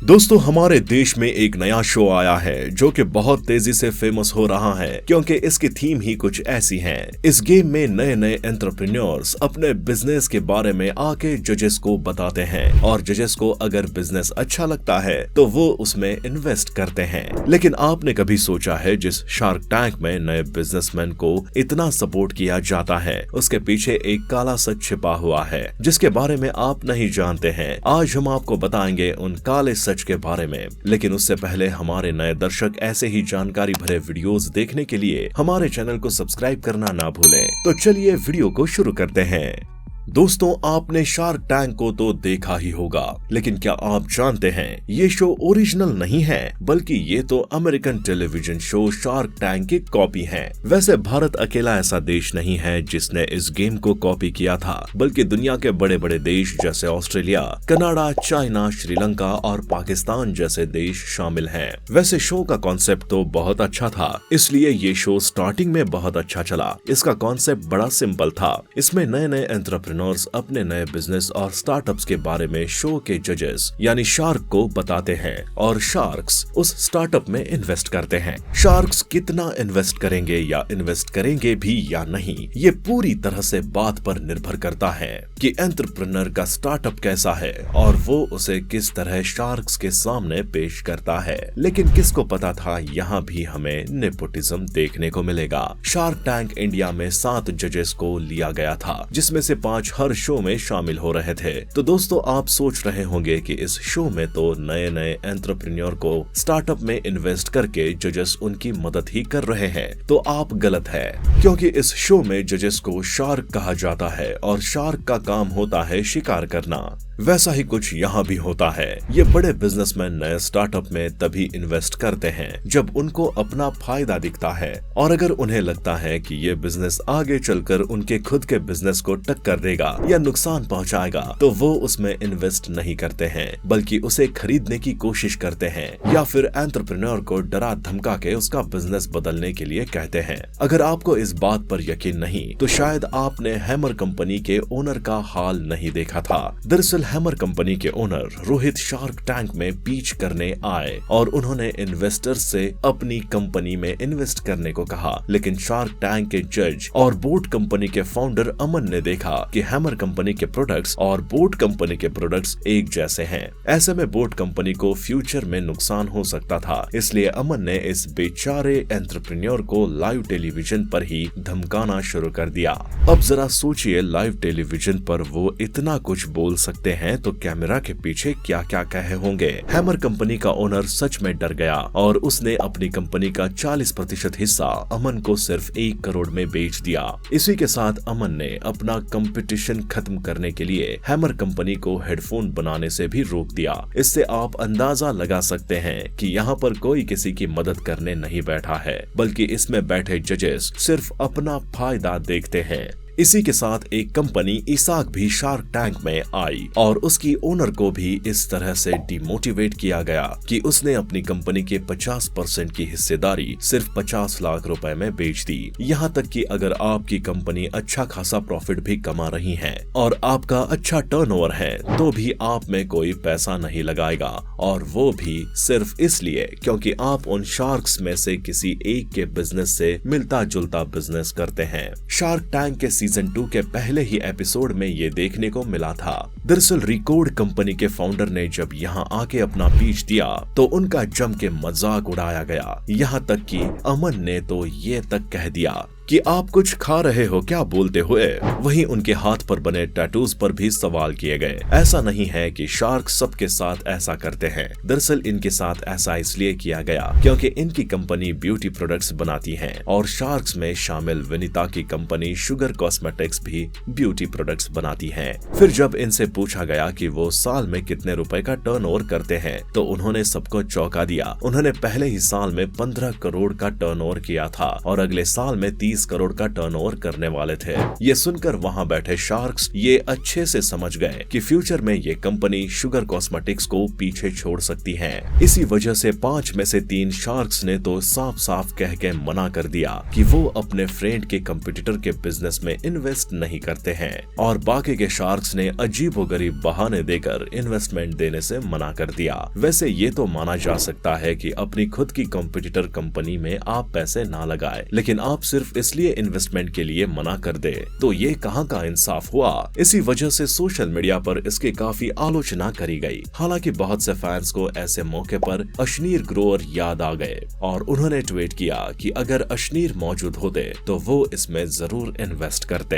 दोस्तों, हमारे देश में एक नया शो आया है जो कि बहुत तेजी से फेमस हो रहा है क्योंकि इसकी थीम ही कुछ ऐसी है। इस गेम में नए नए एंटरप्रेन्योर्स अपने बिजनेस के बारे में आके जजेस को बताते हैं और जजेस को अगर बिजनेस अच्छा लगता है तो वो उसमें इन्वेस्ट करते हैं। लेकिन आपने कभी सोचा है जिस शार्क टैंक में नए बिजनेसमैन को इतना सपोर्ट किया जाता है उसके पीछे एक काला सच छिपा हुआ है जिसके बारे में आप नहीं जानते हैं। आज हम आपको बताएंगे उन काले सच के बारे में। लेकिन उससे पहले हमारे नए दर्शक ऐसे ही जानकारी भरे वीडियोस देखने के लिए हमारे चैनल को सब्सक्राइब करना ना भूलें। तो चलिए वीडियो को शुरू करते हैं। दोस्तों, आपने शार्क टैंक को तो देखा ही होगा, लेकिन क्या आप जानते हैं ये शो ओरिजिनल नहीं है बल्कि ये तो American television show shark tank की कॉपी है। वैसे भारत अकेला ऐसा देश नहीं है जिसने इस गेम को कॉपी किया था, बल्कि दुनिया के बड़े बड़े देश जैसे ऑस्ट्रेलिया, कनाडा, चाइना, श्रीलंका और पाकिस्तान जैसे देश शामिल हैं। वैसे शो का कॉन्सेप्ट तो बहुत अच्छा था, इसलिए ये शो स्टार्टिंग में बहुत अच्छा चला। इसका कॉन्सेप्ट बड़ा सिंपल था। इसमें नए नए एंटरप्रेन्योर्स अपने नए बिजनेस और स्टार्टअप्स के बारे में शो के जजेस यानी शार्क को बताते हैं और शार्क्स उस स्टार्टअप में इन्वेस्ट करते हैं। शार्क्स कितना इन्वेस्ट करेंगे या इन्वेस्ट करेंगे भी या नहीं, ये पूरी तरह से बात पर निर्भर करता है कि एंटरप्रेन्योर का स्टार्टअप कैसा है और वो उसे किस तरह शार्क्स के सामने पेश करता है। लेकिन किसको पता था यहाँ भी हमें नेपोटिज्म देखने को मिलेगा। शार्क टैंक इंडिया में 7 जजेस को लिया गया था, जिसमें से 5 हर शो में शामिल हो रहे थे। तो दोस्तों, आप सोच रहे होंगे कि इस शो में तो नए नए एंटरप्रेन्योर को स्टार्टअप में इन्वेस्ट करके जजेस उनकी मदद ही कर रहे हैं। तो आप गलत है, क्योंकि इस शो में जजेस को शार्क कहा जाता है और शार्क का काम होता है शिकार करना। वैसा ही कुछ यहाँ भी होता है। ये बड़े बिजनेसमैन नए स्टार्टअप में तभी इन्वेस्ट करते हैं जब उनको अपना फायदा दिखता है और अगर उन्हें लगता है कि ये बिजनेस आगे चलकर उनके खुद के बिजनेस को टक्कर देगा या नुकसान पहुंचाएगा तो वो उसमें इन्वेस्ट नहीं करते हैं, बल्कि उसे खरीदने की कोशिश करते हैं या फिर एंटरप्रेन्योर को डरा धमका के उसका बिजनेस बदलने के लिए कहते हैं। अगर आपको इस बात पर यकीन नहीं तो शायद आपने हैमर कंपनी के ओनर का हाल नहीं देखा था। दरअसल हैमर कंपनी के ओनर रोहित शार्क टैंक में पिच करने आए और उन्होंने इन्वेस्टर्स से अपनी कंपनी में इन्वेस्ट करने को कहा। लेकिन शार्क टैंक के जज और बोट कंपनी के फाउंडर अमन ने देखा कि हैमर कंपनी के प्रोडक्ट्स और बोट कंपनी के प्रोडक्ट्स एक जैसे हैं। ऐसे में बोट कंपनी को फ्यूचर में नुकसान हो सकता था, इसलिए अमन ने इस बेचारे एंटरप्रेन्योर को लाइव टेलीविजन पर ही धमकाना शुरू कर दिया। अब जरा सोचिए, लाइव टेलीविजन पर वो इतना कुछ बोल सकते हैं तो कैमरा के पीछे क्या क्या कहे होंगे। हैमर कंपनी का ओनर सच में डर गया और उसने अपनी कंपनी का 40% हिस्सा अमन को सिर्फ 1 करोड़ में बेच दिया। इसी के साथ अमन ने अपना कंपटीशन खत्म करने के लिए हैमर कंपनी को हेडफोन बनाने से भी रोक दिया। इससे आप अंदाजा लगा सकते हैं कि यहाँ पर कोई किसी की मदद करने नहीं बैठा है, बल्कि इसमें बैठे जजेस सिर्फ अपना फायदा देखते हैं। इसी के साथ एक कंपनी इसाक भी शार्क टैंक में आई और उसकी ओनर को भी इस तरह से डिमोटिवेट किया गया कि उसने अपनी कंपनी के 50% की हिस्सेदारी सिर्फ 50 लाख रुपए में बेच दी। यहाँ तक कि अगर आपकी कंपनी अच्छा खासा प्रॉफिट भी कमा रही है और आपका अच्छा टर्नओवर है तो भी आप में कोई पैसा नहीं लगाएगा, और वो भी सिर्फ इसलिए क्योंकि आप उन शार्क्स में से किसी एक के बिजनेस से मिलता जुलता बिजनेस करते हैं। शार्क टैंक के सीजन 2 के पहले ही एपिसोड में ये देखने को मिला था। दरअसल रिकॉर्ड कंपनी के फाउंडर ने जब यहाँ आके अपना पिच दिया तो उनका जम के मजाक उड़ाया गया। यहाँ तक कि अमन ने तो ये तक कह दिया कि आप कुछ खा रहे हो क्या बोलते हुए। वहीं उनके हाथ पर बने टैटूज पर भी सवाल किए गए। ऐसा नहीं है कि शार्क सबके साथ ऐसा करते हैं, दरअसल इनके साथ ऐसा इसलिए किया गया क्योंकि इनकी कंपनी ब्यूटी प्रोडक्ट्स बनाती है और शार्क्स में शामिल विनीता की कंपनी शुगर कॉस्मेटिक्स भी ब्यूटी प्रोडक्ट्स बनाती है। फिर जब इनसे पूछा गया कि वो साल में कितने रुपए का टर्नओवर करते हैं तो उन्होंने सबको चौंका दिया। उन्होंने पहले ही साल में 15 करोड़ का टर्नओवर किया था और अगले साल में 20 करोड़ का टर्नओवर करने वाले थे। ये सुनकर वहाँ बैठे शार्क्स ये अच्छे से समझ गए कि फ्यूचर में ये कंपनी शुगर कॉस्मेटिक्स को पीछे छोड़ सकती है। इसी वजह से 5 में से 3 शार्क्स ने तो साफ साफ कह के मना कर दिया कि वो अपने फ्रेंड के कंपटीटर के बिजनेस में इन्वेस्ट नहीं करते हैं, और बाकी के शार्क्स ने अजीबोगरीब बहाने देकर इन्वेस्टमेंट देने से मना कर दिया। वैसे ये तो माना जा सकता है कि अपनी खुद की कंपटीटर कंपनी में आप पैसे ना लगाए, लेकिन आप सिर्फ इसलिए इन्वेस्टमेंट के लिए मना कर दे, तो ये कहाँ का इंसाफ हुआ। इसी वजह से सोशल मीडिया पर इसकी काफी आलोचना करी गई। हालांकि बहुत से फैंस को ऐसे मौके पर अश्नीर ग्रोवर याद आ गए और उन्होंने ट्वीट किया कि अगर अश्नीर मौजूद होते तो वो इसमें जरूर इन्वेस्ट करते।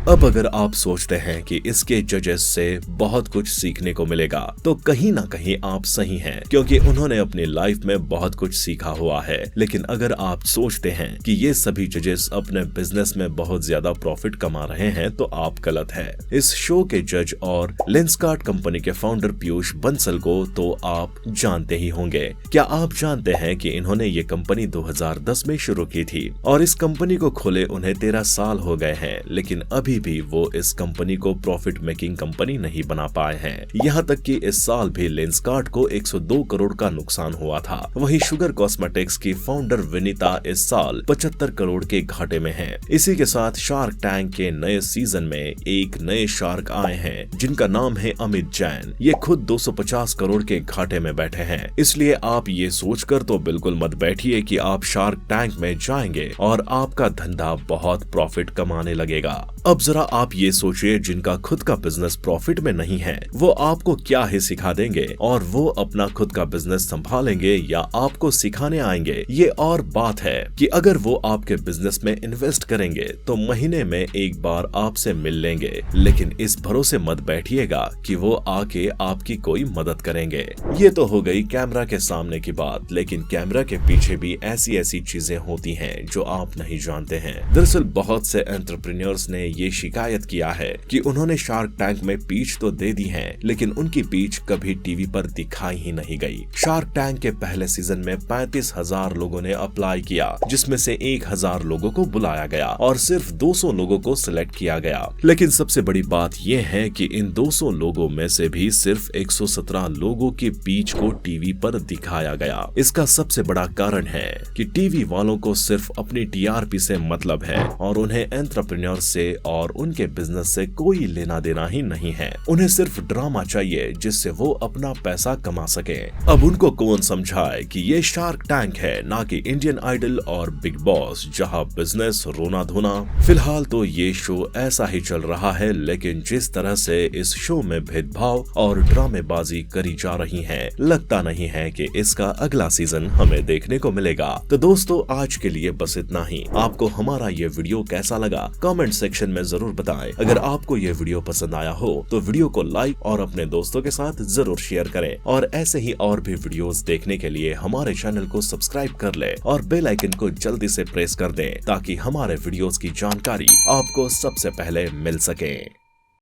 अब अगर आप सोचते हैं कि इसके जजेस से बहुत कुछ सीखने को मिलेगा, तो कहीं ना कहीं आप सही हैं, क्योंकि उन्होंने अपनी लाइफ में बहुत कुछ सीखा हुआ है। लेकिन अगर आप सोचते हैं कि ये सभी जजेस अपने बिजनेस में बहुत ज्यादा प्रॉफिट कमा रहे हैं, तो आप गलत है। इस शो के जज और लेंसकार्ट कंपनी के फाउंडर पीयूष बंसल को तो आप जानते ही होंगे। क्या आप जानते हैं कि इन्होंने ये कंपनी 2010 में शुरू की थी और इस कंपनी को खोले उन्हें 13 साल हो गए हैं, लेकिन अभी भी वो इस कंपनी को प्रॉफिट मेकिंग कंपनी नहीं बना पाए हैं। यहाँ तक कि इस साल भी लेंसकार्ट को 102 करोड़ का नुकसान हुआ था। वहीं शुगर कॉस्मेटिक्स की फाउंडर विनीता इस साल 75 करोड़ के घाटे में है। इसी के साथ शार्क टैंक के नए सीजन में एक नए शार्क आए हैं जिनका नाम है अमित जैन। ये खुद 250 करोड़ के घाटे में बैठे हैं। इसलिए आप ये सोचकर तो बिल्कुल मत बैठिए कि आप शार्क टैंक में जाएंगे और आपका धंधा बहुत प्रॉफिट कमाने लगेगा। अब जरा आप ये सोचिए, जिनका खुद का बिजनेस प्रॉफिट में नहीं है, वो आपको क्या ही सिखा देंगे, और वो अपना खुद का बिजनेस संभालेंगे या आपको सिखाने आएंगे। ये और बात है कि अगर वो आपके बिजनेस में इन्वेस्ट करेंगे तो महीने में एक बार आपसे मिल लेंगे, लेकिन इस भरोसे मत बैठिएगा कि वो आके आपकी कोई मदद करेंगे। ये तो हो गई कैमरा के सामने की बात, लेकिन कैमरा के पीछे भी ऐसी चीजें होती हैं जो आप नहीं जानते हैं। दरअसल बहुत से एंटरप्रेन्योर्स ने ये शिकायत किया है कि उन्होंने शार्क टैंक में पिच तो दे दी है, लेकिन उनकी पिच कभी टीवी पर दिखाई ही नहीं गई। शार्क टैंक के पहले सीजन में 35,000 लोगों ने अप्लाई किया, जिसमें से 1,000 लोगों को बुलाया गया और सिर्फ 200 लोगों को सिलेक्ट किया गया। लेकिन सबसे बड़ी बात यह है कि इन 200 लोगों में से भी सिर्फ 117 लोगों की पिच को टीवी पर दिखाया गया। इसका सबसे बड़ा कारण है कि टीवी वालों को सिर्फ अपनी टीआरपी से मतलब है और उन्हें एंटरप्रेन्योर से और उनके बिजनेस से कोई लेना देना ही नहीं है। उन्हें सिर्फ ड्रामा चाहिए जिससे वो अपना पैसा कमा सके। अब उनको कौन समझाए कि ये शार्क टैंक है, ना कि इंडियन आइडल और बिग बॉस, जहां बिजनेस रोना धोना। फिलहाल तो ये शो ऐसा ही चल रहा है, लेकिन जिस तरह से इस शो में भेदभाव और ड्रामेबाजी करी जा रही है, लगता नहीं है कि इसका अगला सीजन हमें देखने को मिलेगा। तो दोस्तों, आज के लिए बस इतना ही। आपको हमारा ये वीडियो कैसा लगा कमेंट सेक्शन में जरूर बताएं। अगर आपको ये वीडियो पसंद आया हो तो वीडियो को लाइक और अपने दोस्तों के साथ जरूर शेयर करें, और ऐसे ही और भी वीडियोस देखने के लिए हमारे चैनल को सब्सक्राइब कर ले और बेल आइकन को जल्दी से प्रेस कर दें, ताकि हमारे वीडियोस की जानकारी आपको सबसे पहले मिल सके।